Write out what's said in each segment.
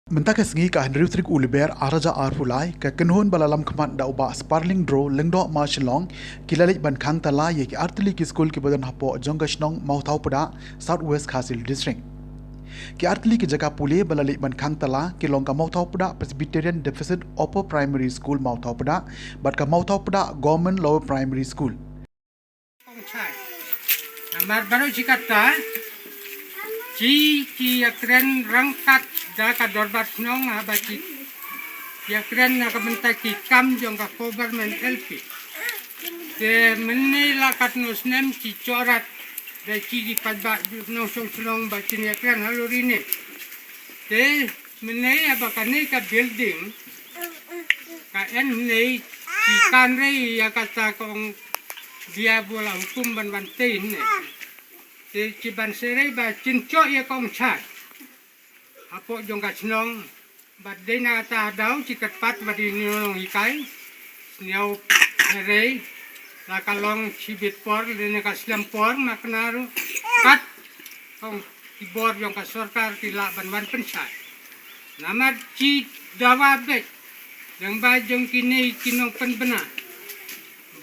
Mentaka sengi ka Henry Trik Uliber araja arpulai ka kenhun balalam khamat da uba sparling draw lengdo marchlong kilalik ban khang tala ye ki artili ki school ki badan hapo jongashnong mauthau pada Southwest Khasil district ki artili ki jaga pule balalik ban khang tala ki long ka mauthau pada Presbyterian Deficit Upper Primary School mauthau pada bat ka mauthau pada Government Lower Primary School Amar baru cikata Ci akren rangkat da ka dorbat nong abati akren na ka bentaki kam jong ka government LP te menni la kat nos nem ci corat da ci di padba no song ba ci akren halurine te menni abakane ka building ka en nei ci kan re ya kata kong dia bola hukum ban tein ne te ciban serai ba cinco ya kong chat apo jong ka snong ba dena ta dau cikat pat ba di nyong ikai nyau rei la kalong cibit por dena ka slam por maknaru kat kong tibor jong ka sarkar ti la ban pensai nama ci dawa be yang ba jong kini kinong penbena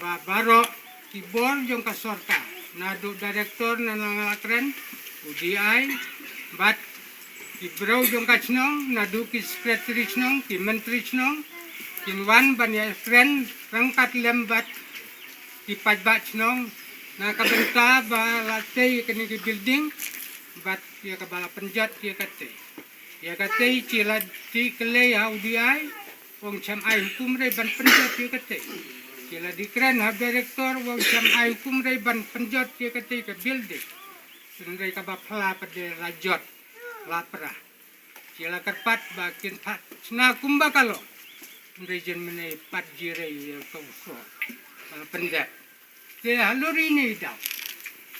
ba baro tibor jong ka sarkar nadu direktor na nangakren UDI bat ki bro jong kachnong nadu ki secretary chnong ki menteri chnong kinwan banya kren rangkat lembat ki pajbat chnong na kabenta ba latei kini ki building bat ya kabala penjat ya kate cila di kele ya UDI wong cham ai hukum re ban penjat ya kate Kila dikren ha direktor wong sam ai hukum rei ban penjot ye ketika building. Sendai ka bapla pada rajot lapra. Kila kerpat bakin pat sna kumba kalo. Sendai jen mene pat jire ye kongso. Pendat. Te haluri ni daw.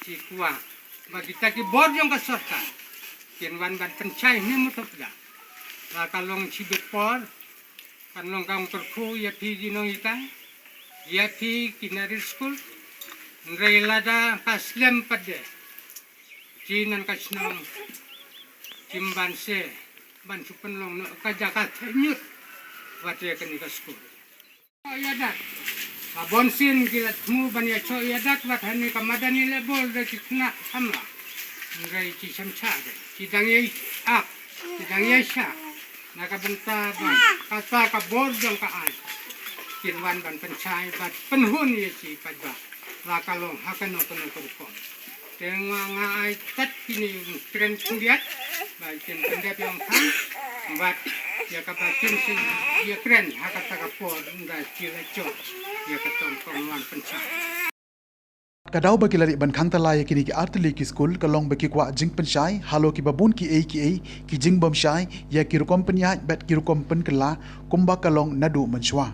Si kuwa bagi taki bor yang kasorka. Ken wan ban pencai ni mutopda. La kalong cibet por kalong kang terku ye pi dinong ikan. Yati kinari school ngeilada paslem pada jinan kasnong jimban se ban supenlong no kajakat nyut wate kenika school yadat abonsin kila tmu ban ya cho yadat wat hani kamadani lebol de kina samla ngai ci samcha de cidang ye ak cidang ye sha nakabenta ba kata ka bordong ka an Kirwan ban pencai bat penhun ye si padba la kalong hakan no kono ko tengwa ngai tat kini kren kundiat ba ken kundiat yang kan bat ya kapatin si ya kren hakata ka por nda cila cok ya katong konwan pencai Kadau bagi lari ban khang tala kini ki artili ki school kalong bagi kwa jing penshai halo ki babun ki ki jing bom shai ya ki rukom penya bet ki rukom pen kala kumba kalong nadu menshwa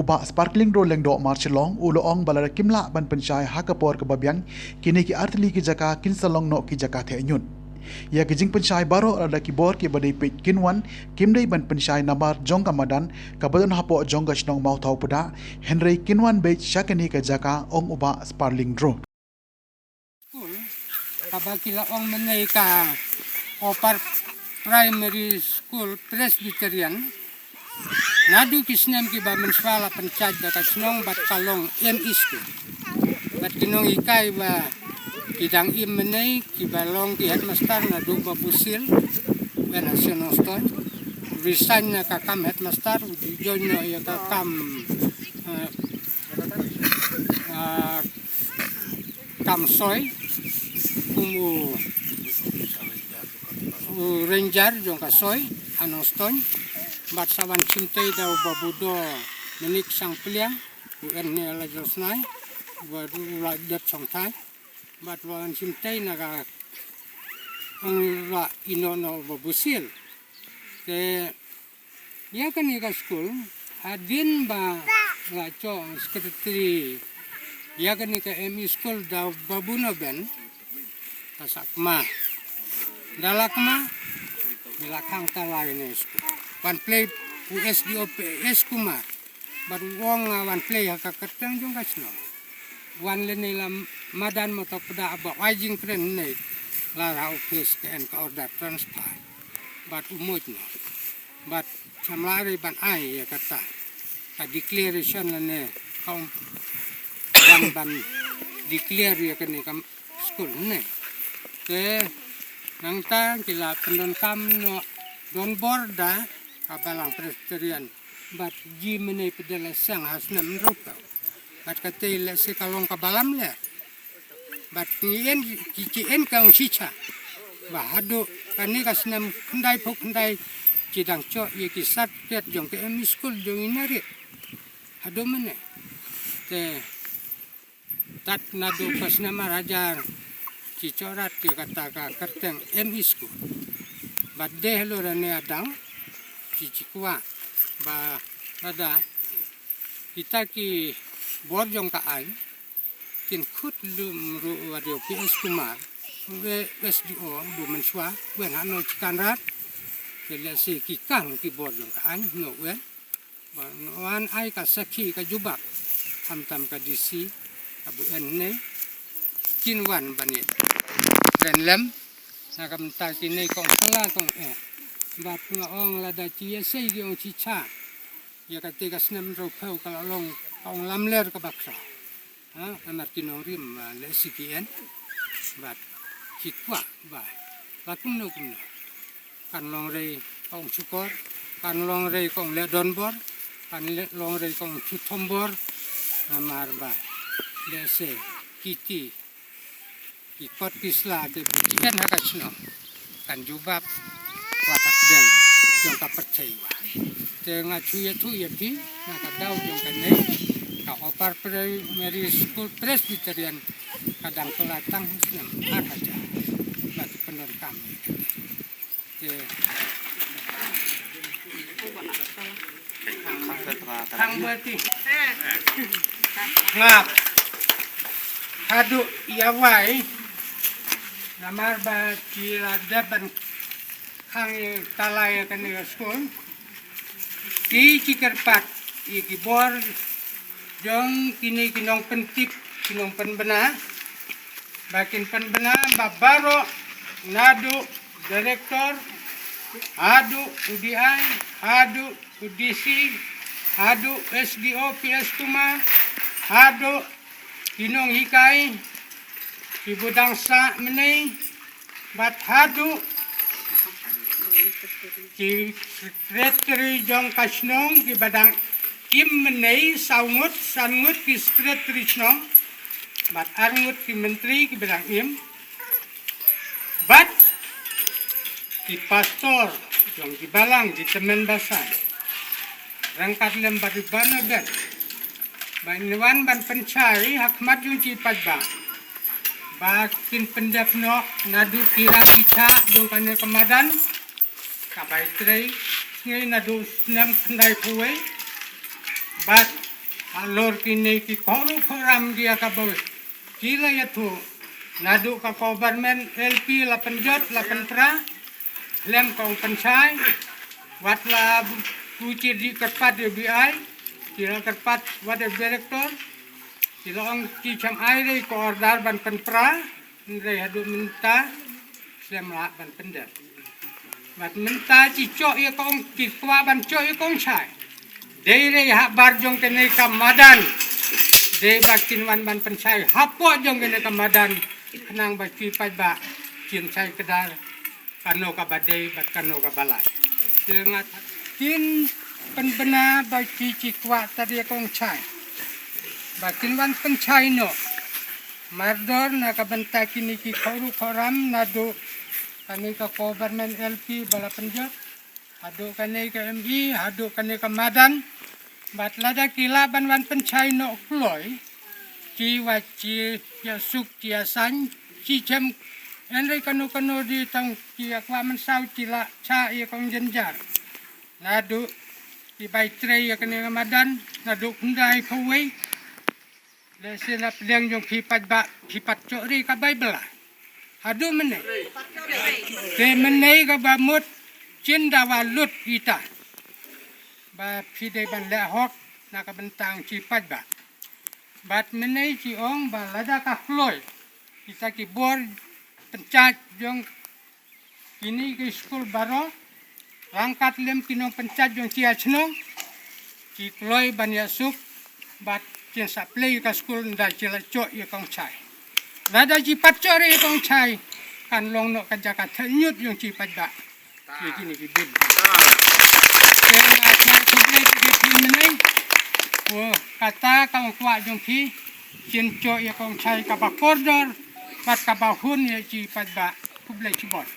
uba sparkling draw lengdo marchlong uloong balara kimla ban penshai hakapor kebabiang kini ki artili ki jaka kin salong no ki jaka the nyun ya ki jing penshai baro ada ki bor ki badai pit kinwan kimdei ban penshai namar jong kamadan kabadan hapo jong gashnong mau thau pada henry kinwan be shakani ka jaka ong uba sparkling draw kabakila ong menai ka Upper Primary School Presbyterian Nadu kisnem ki ba menswala pencaj da kasnong bat kalong MSK. Bat kinong ikai ba kidang im menei ki balong ki headmaster nadu ba busil ba national store. Resign na kakam headmaster join no ya kakam kam soy kumu ranger jong ka soy anoston bat sawan cintai daw babudo menik sang piliang UN ni ala josnai baru la dat sang tai bat wan cintai naga ang la inono babusil te ya kan ni ka school adin ba la cho secretary ya kan ni ka ME school daw babuno ben kasakma dalakma dilakang talay ni school one play USDOP Kumar baru wong one play hakakatang jong kasno one lenila madan mo to pada aba wajing kren nei la ra office ken ka order transfer bat umut no But samlari ban ai ya kata. A declaration ne kaum ban declare ya kene kam school ne. Ke nang ta kila pendon kam no don borda kabalang presterian. But ji mene pedala sang hasnam ropa. But kate le se kalong kabalam le. But ngien kicien kang sicha. Bahado kani kasnam kendai pok kendai cidang cok ye kisat ket jong ke emi school jong inari. Hado mene. Te tat nado kasnam rajar cicorat ye kata ka kerteng emi school. But deh lo rane adang cicikwa ba rada kita ki bor jong ka ai kin khut lum ru radio PS Kumar we SDO bu menswa wen hano cikanrat kele si kikang ki bor jong ka ai no wen wan ai ka sakhi ka jubak tam ka DC abu enne kinwan banit dan lem nakam ta kini kong pula kong bat ngaong lada chia sei giong chicha ya ketika senam ropau kalau long kong lamler ke baksa amar kinorim le sikien bat cikwa ba lakum no kumno kan long rei kong cukor kan long rei kong le donbor kan long rei kong chutombor amar ba le se kiti ikot kisla te bukan hakachno kan jubab watak deng jong ka percaya te nga chuya ti na ka daw jong kane ka opar primary school presbyterian kadang pelatang hisnam akaja bagi penor kami te kang berarti ngap hadu iawai namar ba kira daban kang talaya kaniga school ki cikerpat iki bor jong kini kinong pentip kinong penbena bakin penbena babaro nadu direktor adu UDI adu UDC adu SDO PS Tuma adu kinong hikai ibu dangsa menei bat hadu ki sekretari jong kasnong ki badang im menei sangut ki sekretari snong bat arngut ki menteri ki badang im bat ki pastor jong ki balang di temen basan rangkat lembar bana dan banwan ban pencari hakmat jong ci padba bakin pendap no nadu kira kita jong kane kemadan kabai trai ngai nadu senam kendai puai bat alor kini ki koru koram dia kabai kila ya tu nadu ka government LP 8 jot 8 tra lem kong pencai watla kuci di kerpat UBI kira kerpat wadah direktor silong cicam air ko ordar ban penpra ndai hadu minta semla ban pendap bat minta cicok ya kong kikwa ban cok ya kong chai dei re ha bar jong kene kamadan dei bakin wan ban penchai hapo jong kene kamadan kenang baki padba kin chai kedar kano ka badai bat kano ka balai dengat kin penbena baki cikwa tadi kong chai bakin wan penchai no mardor na kabanta kini ki koru koram nado kani ka government LP bala penjat ado kani ka ME ado kani ka madan bat lada kilaban wan penchai no kloy ci waci ya suk ya san ci jam enre kanu di tang ci akwa man sau ci la cha ya kong jenjar nado di baitre ya kani ka madan nado kundai kawai Lesen ap liang jong kipat cokri ka Bible. Hadu menai. Te menai ka bamut cinda walut kita. Ba pide ban le hok na ka bentang cipat ba. Bat menai ci ong ba lada ka kloy. Kita ki bor pencat jong kini ke school baro rangkat lem kinong pencat yung cia chnong ki kloi ban ya suk bat cien sa play ka school nda cila cok ya kong chai rada ji patcor ya kong chai kan long no ka jakat nyut yung ci pada ye gini ki bid kata kang kwa yung pi cien cok ya kong chai ka ba koridor bat ka ba hun ya ci pada kublai ci bot